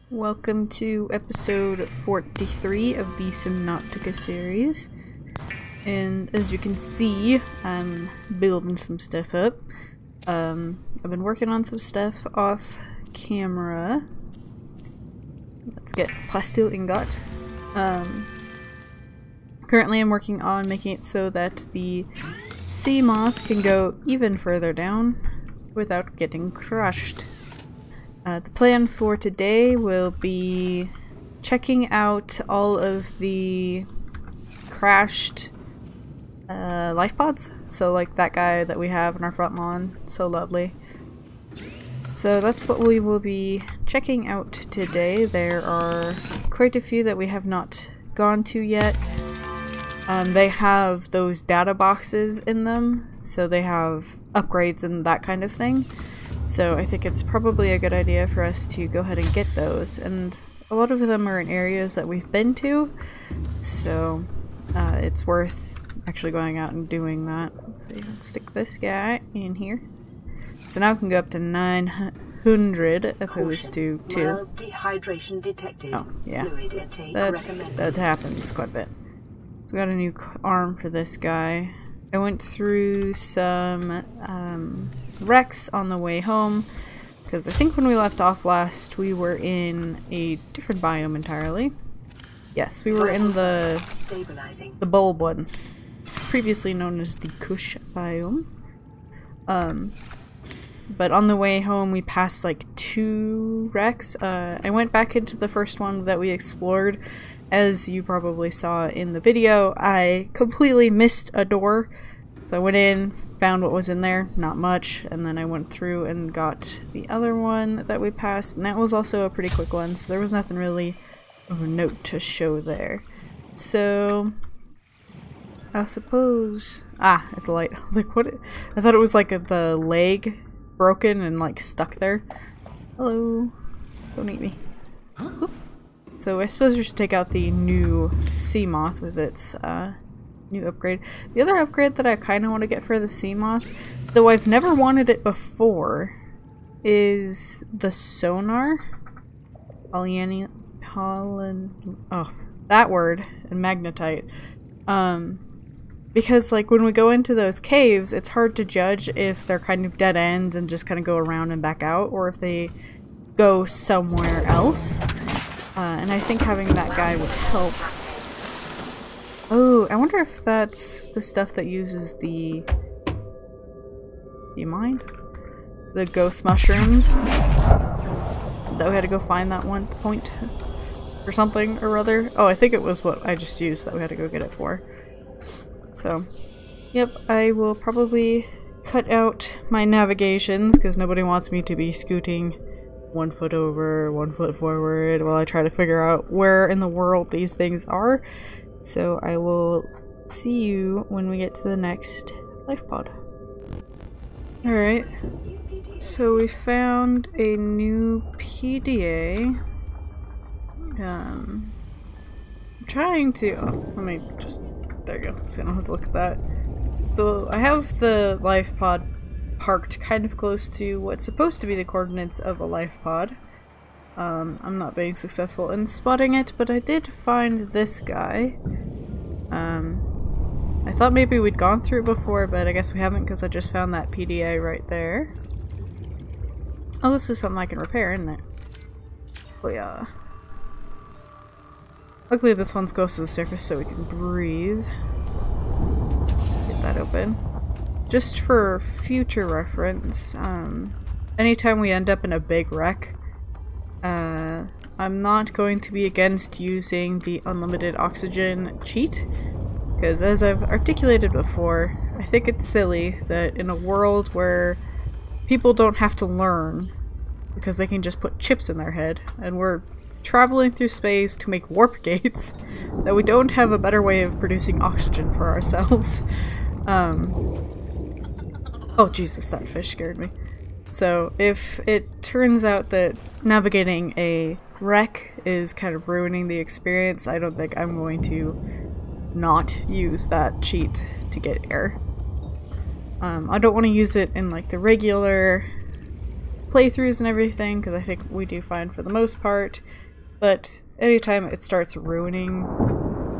Welcome to episode 43 of the Subnautica series. And as you can see, I'm building some stuff up. I've been working on some stuff off camera. Let's get plasteel ingot. Currently I'm working on making it so that the sea moth can go even further down without getting crushed. The plan for today will be checking out all of the crashed Lifepods. So like that guy that we have in our front lawn. So lovely. So that's what we will be checking out today. There are quite a few that we have not gone to yet. They have those data boxes in them, so they have upgrades and that kind of thing. So I think it's probably a good idea for us to go ahead and get those, and a lot of them are in areas that we've been to, so it's worth actually going out and doing that. Let's see, let's stick this guy in here. So now we can go up to 900 opposed to 2. Mild dehydration detected. Oh, yeah. Fluid intake That happens quite a bit. So we got a new arm for this guy. I went through some wrecks on the way home, because I think when we left off last we were in a different biome entirely. Yes, we were in the bulb one, previously known as the Kush biome. But on the way home we passed like 2 wrecks. I went back into the first one that we explored. As you probably saw in the video, I completely missed a door. So I went in, found what was in there, not much, and then I went through and got the other one that we passed, and that was also a pretty quick one, so there was nothing really of a note to show there. So I suppose... Ah, it's a light. I was like, what? I thought it was like the leg broken and like stuck there. Hello. Don't eat me. Oop. So I suppose we should take out the new sea moth with its new upgrade. The other upgrade that I kind of want to get for the sea moth, though I've never wanted it before, is the sonar. That word, and magnetite. Because like when we go into those caves, it's hard to judge if they're kind of dead ends and just kind of go around and back out, or if they go somewhere else. And I think having that guy would help. Oh, I wonder if that's the stuff that uses the... Do you mind? The ghost mushrooms. That we had to go find that one point or something or other. Oh, I think it was what I just used that we had to go get it for. So, yep, I will probably cut out my navigations because nobody wants me to be scooting 1 foot over, 1 foot forward while I try to figure out where in the world these things are. So I will see you when we get to the next Lifepod. Alright, so we found a new PDA. I'm trying to... Oh, let me just... There you go. So I don't have to look at that. So I have the Lifepod parked kind of close to what's supposed to be the coordinates of a Lifepod. I'm not being successful in spotting it, but I did find this guy. I thought maybe we'd gone through it before, but I guess we haven't because I just found that PDA right there. Oh, this is something I can repair, isn't it? Oh yeah. Luckily this one's close to the surface so we can breathe. Get that open. Just for future reference, anytime we end up in a big wreck, I'm not going to be against using the unlimited oxygen cheat, because as I've articulated before, I think it's silly that in a world where people don't have to learn because they can just put chips in their head, and we're traveling through space to make warp gates, that we don't have a better way of producing oxygen for ourselves. Oh Jesus, that fish scared me. So if it turns out that navigating a wreck is kind of ruining the experience, I don't think I'm going to not use that cheat to get air. I don't want to use it in like the regular playthroughs and everything, because I think we do fine for the most part, but anytime it starts ruining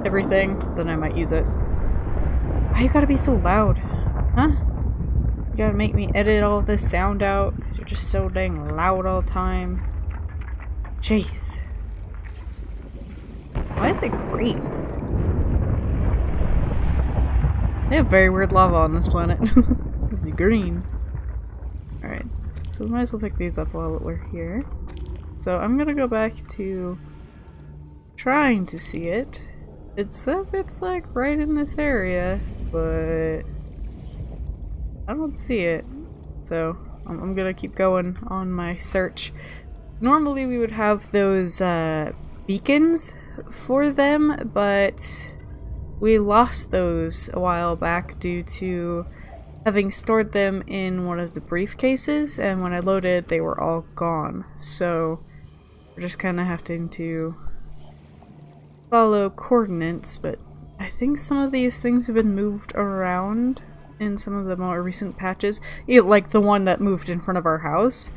everything, then I might use it. Why you gotta be so loud? Huh? You gotta make me edit all this sound out, because you're just so dang loud all the time. Jeez. Why is it green? They have very weird lava on this planet. It'd be green. Alright, so we might as well pick these up while we're here. So I'm gonna go back to trying to see it. It says it's like right in this area, but I don't see it. So I'm gonna keep going on my search. Normally we would have those beacons for them, but we lost those a while back due to having stored them in one of the briefcases, and when I loaded they were all gone. So we're just kind of having to follow coordinates, but I think some of these things have been moved around in some of the more recent patches, like the one that moved in front of our house.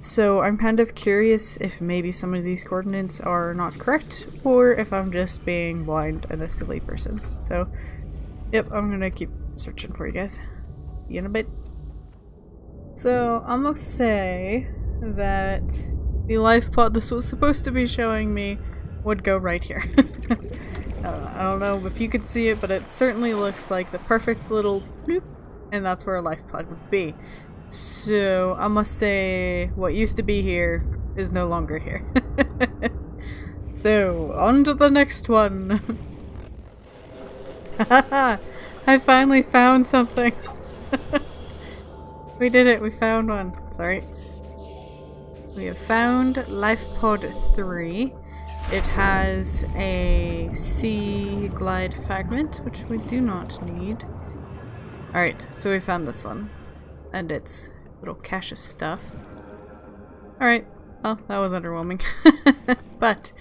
So I'm kind of curious if maybe some of these coordinates are not correct, or if I'm just being blind and a silly person. So, yep, I'm gonna keep searching for you guys. See you in a bit. So, I'm gonna say that the life pod this was supposed to be showing me would go right here. I don't know if you could see it, but it certainly looks like the perfect little bloop, and that's where a life pod would be. So, I must say, what used to be here is no longer here. So, on to the next one! I finally found something! We did it, we found one. Sorry. We have found Lifepod 3. It has a sea glide fragment, which we do not need. Alright, so we found this one. And its little cache of stuff. Alright, well, that was underwhelming. But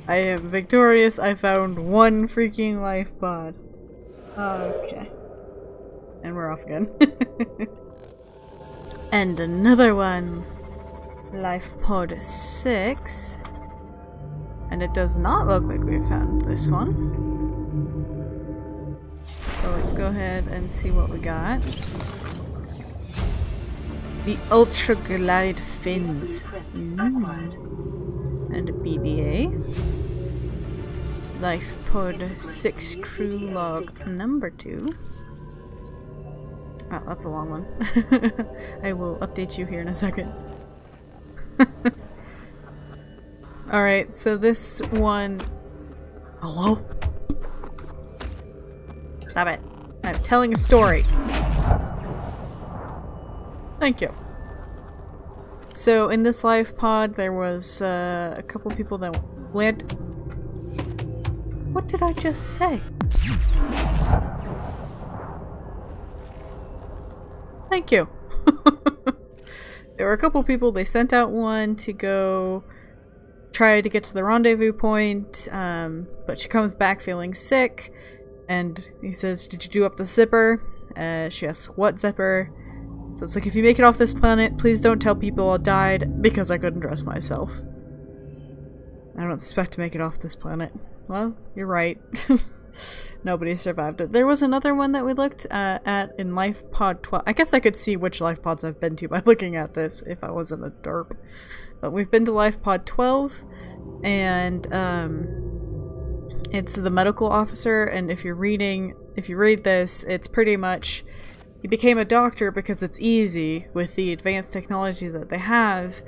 I am victorious. I found one freaking life pod. Okay. And we're off again. And another one. Life pod 6. And it does not look like we found this one. So let's go ahead and see what we got. The Ultra Glide Fins. And a BBA. Lifepod 6 Crew Log number 2. Oh, that's a long one. I will update you here in a second. Alright, so this one... Hello? Stop it. I'm telling a story. Thank you. So in this life pod there was a couple people that landed. What did I just say? Thank you. There were a couple people, they sent out one to go try to get to the rendezvous point, but she comes back feeling sick, and he says, "Did you do up the zipper?" She asks, "What zipper?" So it's like, if you make it off this planet, please don't tell people I died because I couldn't dress myself. I don't expect to make it off this planet. Well, you're right. Nobody survived it. There was another one that we looked at in Lifepod 12. I guess I could see which Lifepods I've been to by looking at this if I wasn't a derp. But we've been to Lifepod 12, and it's the medical officer, and if you read this, it's pretty much he became a doctor because it's easy with the advanced technology that they have.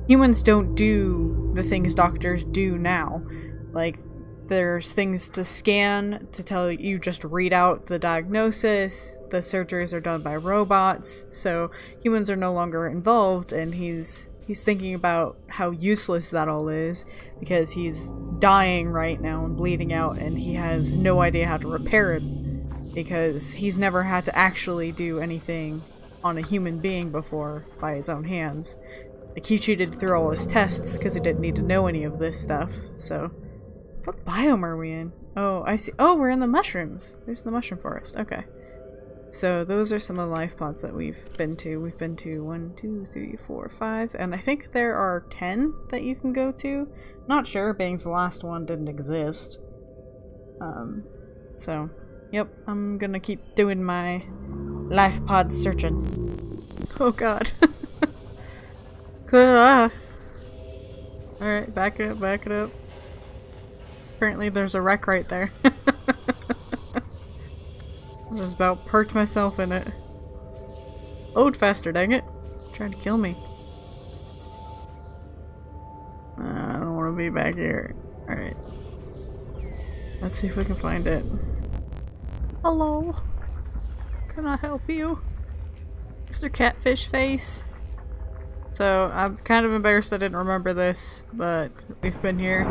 Humans don't do the things doctors do now. Like, there's things to scan to tell you, just read out the diagnosis. The surgeries are done by robots, so humans are no longer involved, and he's thinking about how useless that all is because he's dying right now and bleeding out, and he has no idea how to repair it because he's never had to actually do anything on a human being before by his own hands. Like, he cheated through all his tests because he didn't need to know any of this stuff, so... What biome are we in? Oh, I see. Oh, we're in the mushrooms. There's the mushroom forest. Okay. So those are some of the life pods that we've been to. We've been to 1, 2, 3, 4, 5, and I think there are 10 that you can go to. Not sure, being the last one didn't exist. So, yep, I'm gonna keep doing my life pod searching. Oh god. Ah. Alright, back it up, back it up. Apparently there's a wreck right there. I just about parked myself in it. Load faster, dang it. Trying to kill me. I don't want to be back here. Alright. Let's see if we can find it. Hello? Can I help you? Mr. Catfish Face? So, I'm kind of embarrassed I didn't remember this, but we've been here.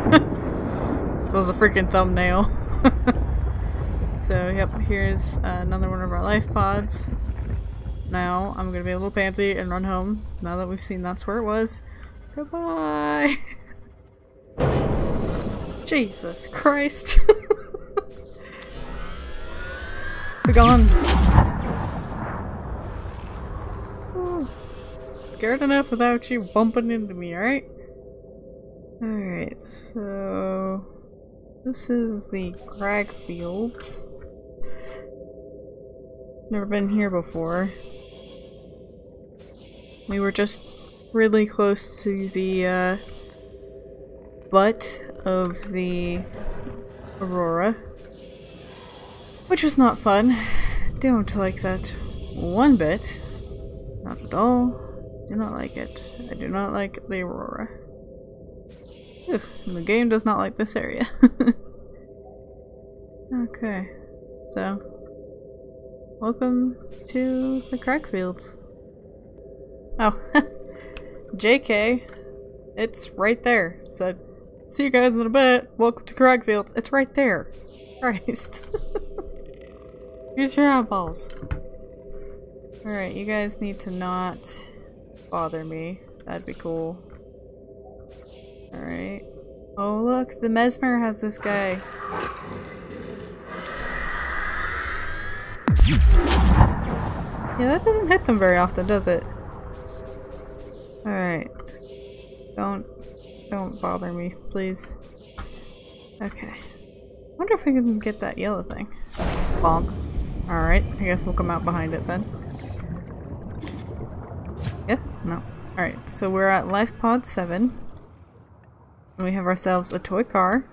This was a freaking thumbnail. So, yep, here's another one of our life pods. Now, I'm gonna be a little pansy and run home, now that we've seen that's where it was. Goodbye! Jesus Christ! Be gone! Ooh. Scared enough without you bumping into me, alright? Alright, so... this is the Crag Fields. Never been here before. We were just really close to the butt of the Aurora, which was not fun. Don't like that one bit. Not at all. Do not like it. I do not like the Aurora. Ugh, and the game does not like this area. Okay, so welcome to the Crackfields. Oh, JK, it's right there. So, see you guys in a bit. Welcome to Crackfields. It's right there. Christ. Use your eyeballs. Alright, you guys need to not bother me. That'd be cool. Alright. Oh look, the Mesmer has this guy. Yeah, that doesn't hit them very often, does it? Alright. Don't bother me, please. Okay. Wonder if we can get that yellow thing. Bonk. Alright, I guess we'll come out behind it then. Yeah? No. Alright, so we're at Lifepod 7. And we have ourselves a toy car.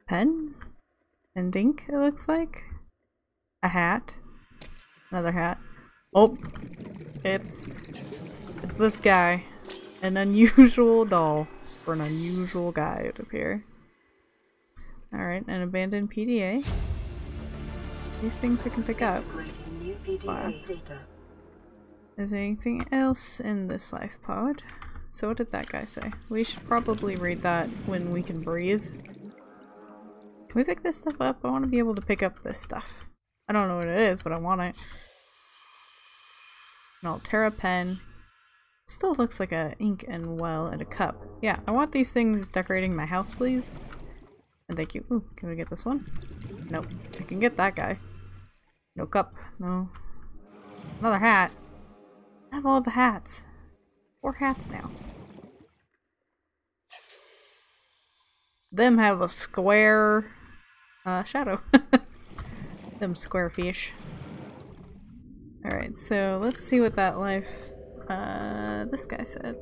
Pen? And ink, it looks like. A hat. Another hat. Oh! It's this guy. An unusual doll. For an unusual guy out of here. Alright, an abandoned PDA. These things I can pick up. Class. Is there anything else in this life pod? So what did that guy say? We should probably read that when we can breathe. Can we pick this stuff up? I want to be able to pick up this stuff. I don't know what it is, but I want it. An Altera pen. Still looks like a ink and well and a cup. Yeah, I want these things decorating my house, please. And thank you. Ooh, can we get this one? Nope. I can get that guy. No cup. No. Another hat. I have all the hats. 4 hats now. Them have a square shadow. Them square fish. Alright, so let's see what that life this guy said.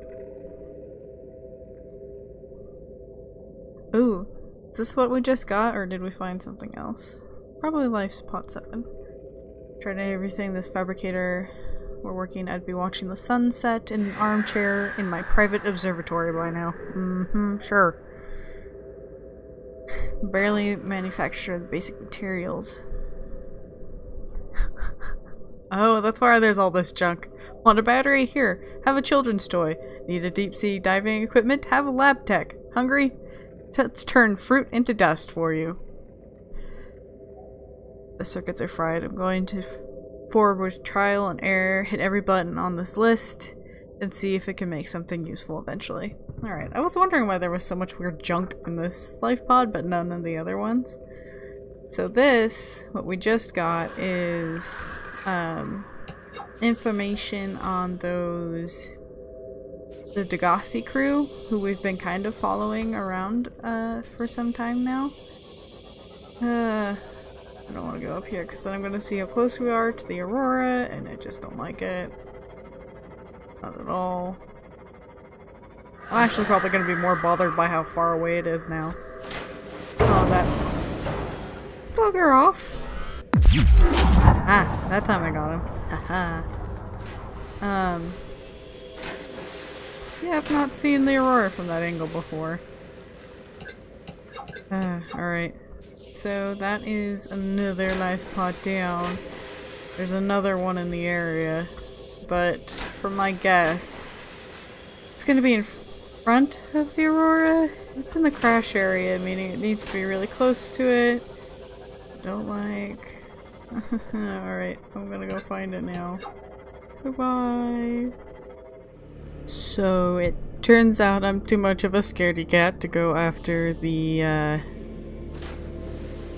Ooh, is this what we just got, or did we find something else? Probably Lifepod 7. Tried everything this fabricator were working, I'd be watching the sunset in an armchair in my private observatory by now. Mm-hmm, sure. Barely manufacture the basic materials. Oh, that's why there's all this junk. Want a battery? Here, have a children's toy. Need a deep sea diving equipment? Have a lab tech. Hungry? Let's turn fruit into dust for you. The circuits are fried. I'm going to forward with trial and error, hit every button on this list, and see if it can make something useful eventually. Alright, I was wondering why there was so much weird junk in this life pod, but none of the other ones. So this, what we just got, is information on the Degassi crew, who we've been kind of following around for some time now. I don't want to go up here because then I'm going to see how close we are to the Aurora, and I just don't like it. Not at all. I'm actually probably going to be more bothered by how far away it is now. Oh, that... Bugger off! Ah, that time I got him. Haha. Yeah, I've not seen the Aurora from that angle before. Alright. So that is another life pod down. There's another one in the area, but from my guess, it's gonna be in front of the Aurora. It's in the crash area, meaning it needs to be really close to it. Don't like. Alright, I'm gonna go find it now. Goodbye. So it turns out I'm too much of a scaredy cat to go after the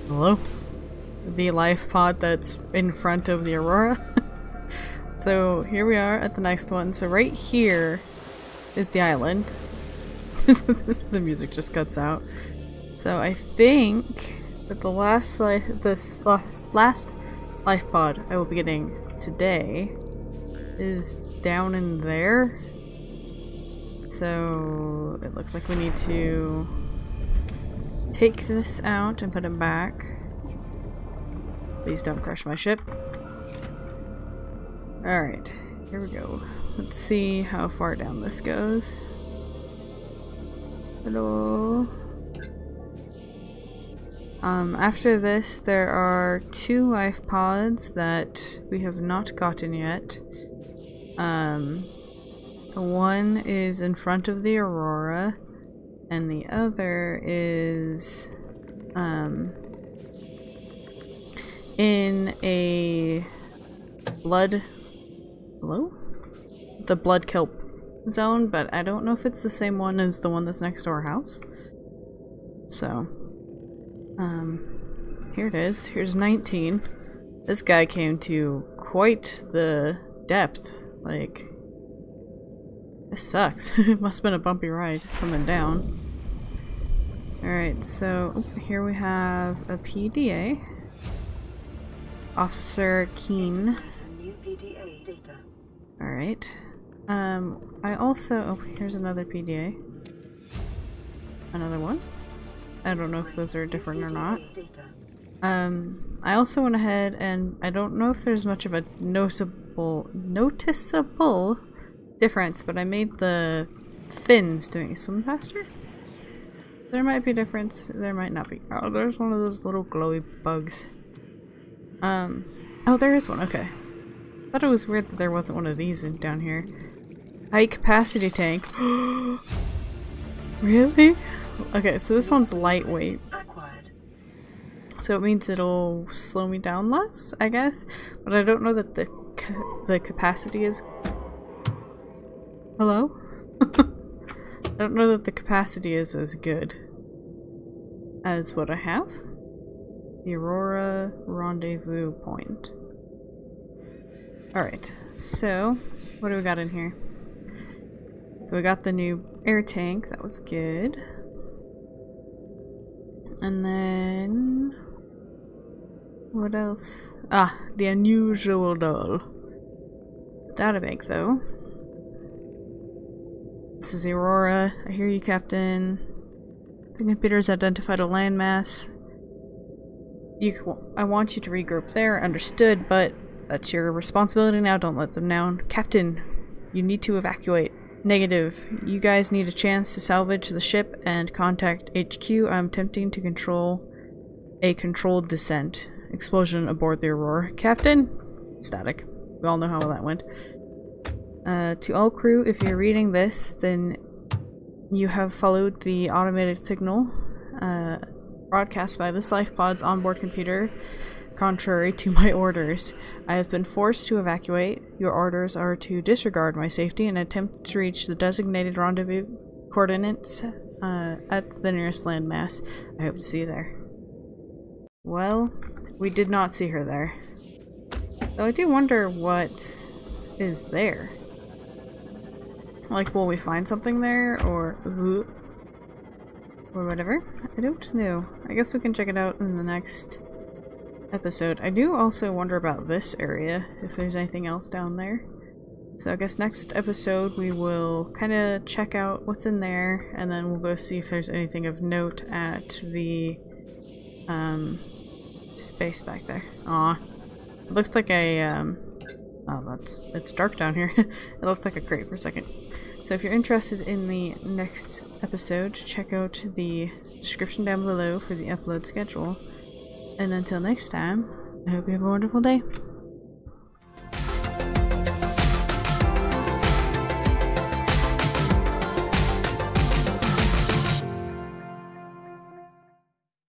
hello? The life pod that's in front of the Aurora. So here we are at the next one. So right here is the island. The music just cuts out. So I think that the last life pod I will be getting today is down in there. So it looks like we need to take this out and put it back. Please don't crush my ship. Alright, here we go. Let's see how far down this goes. Hello. After this, there are 2 life pods that we have not gotten yet. One is in front of the Aurora, and the other is in a the blood kelp zone, but I don't know if it's the same one as the one that's next to our house. So here it is. Here's 19. This guy came to quite the depth. Like, this sucks. It must have been a bumpy ride coming down. Alright, so here we have a PDA. Officer Keen. Alright. I also... Oh, here's another PDA. Another one. I don't know if those are different or not. I also went ahead and I don't know if there's much of a noticeable difference, but I made the fins doing swim faster. There might be a difference, there might not be. Oh, there's one of those little glowy bugs. Oh, there is one, okay. I thought it was weird that there wasn't one of these down here. High capacity tank. Really? Okay, so this one's lightweight. So it means it'll slow me down less, I guess. But I don't know that the capacity is... Hello? I don't know that the capacity is as good as what I have. The Aurora Rendezvous Point. Alright, so what do we got in here? So we got the new air tank, that was good. And then... what else? Ah, the unusual doll. Databank though. This is the Aurora. I hear you, Captain. The computer's identified a landmass. I want you to regroup there, understood, but that's your responsibility now, don't let them down. Captain, you need to evacuate. Negative. You guys need a chance to salvage the ship and contact HQ. I'm attempting to control a controlled descent. Explosion aboard the Aurora. Captain? Static. We all know how that went. To all crew, if you're reading this, then you have followed the automated signal broadcast by this Lifepod's onboard computer, contrary to my orders. I have been forced to evacuate. Your orders are to disregard my safety and attempt to reach the designated rendezvous coordinates at the nearest landmass. I hope to see you there. Well, we did not see her there. Though I do wonder what is there. Like, will we find something there, or whatever? I don't know. I guess we can check it out in the next episode. I do also wonder about this area, if there's anything else down there. So I guess next episode we will kind of check out what's in there, and then we'll go see if there's anything of note at the space back there. Aw. It looks like a oh, it's dark down here. It looks like a crate for a second. So if you're interested in the next episode, check out the description down below for the upload schedule. And until next time, I hope you have a wonderful day.